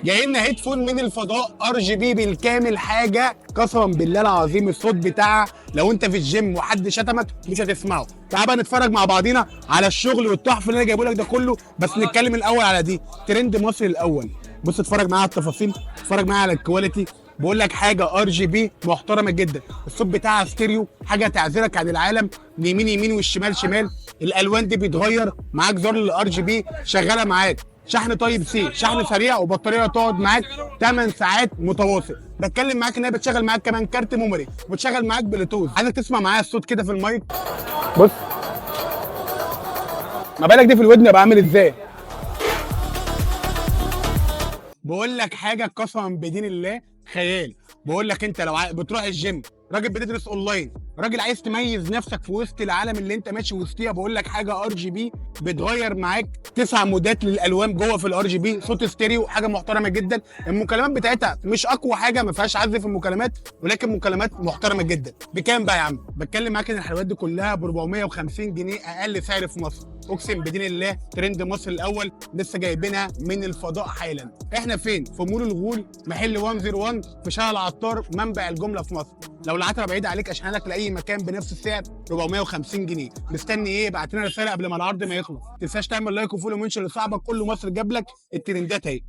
جاي لنا هيدفون من الفضاء ار جي بي بالكامل، حاجه قسما بالله العظيم الصوت بتاعها لو انت في الجيم وحد شتمك مش هتسمعه. تعال بقى نتفرج مع بعضينا على الشغل والتحف اللي انا جايبه لك ده كله، بس نتكلم الاول على دي ترند مصر الاول. بص اتفرج معايا على التفاصيل، اتفرج معايا على الكواليتي. بقول لك حاجه ار جي بي محترمه جدا، الصوت بتاعها ستيريو، حاجه تعزلك عن العالم، اليمين يمين والشمال شمال. الالوان دي بيتغير معاك، زر الار جي بي شغاله معاك، شحن طيب سي، شحن سريع، وبطاريه تقعد معاك 8 ساعات متواصل. بتكلم معاك ان هي بتشغل معاك كمان كارت ميموري، وبتشغل معاك بلوتوث. عايزك تسمع معايا الصوت كده في المايك. بص، ما بالك دي في الودن يبقى عامل ازاي. بقول لك حاجه قسما بدين الله خيال. بقول لك انت لو بتروح الجيم، راجل بتدرس اونلاين، راجل عايز تميز نفسك في وسط العالم اللي انت ماشي وسطيها، بقول لك حاجه ار جي بي بتغير معاك 9 مودات للالوان جوه في الار جي بي، صوت ستيريو، حاجه محترمه جدا. المكالمات بتاعتها مش اقوى حاجه، ما فيهاش عزف في المكالمات، ولكن مكالمات محترمه جدا. بكام بقى يا عم؟ بتكلم معاك ان الحلويات دي كلها ب 450 جنيه اقل سعر في مصر. اقسم بدين الله ترند مصر الاول، لسه جايبينها من الفضاء حالا. احنا فين؟ في مول الغول، محل 101 في شارع العطار، منبع الجمله في مصر. لو العتبه بعيده عليك اشحنها لك لاي مكان بنفس السعر 450 جنيه. مستني ايه؟ ابعت لنا رساله قبل ما العرض ما يخلص. ما تنساش تعمل لايك وفولو ومنشن لصاحبك. كل مصر جاب لك الترندات اهي.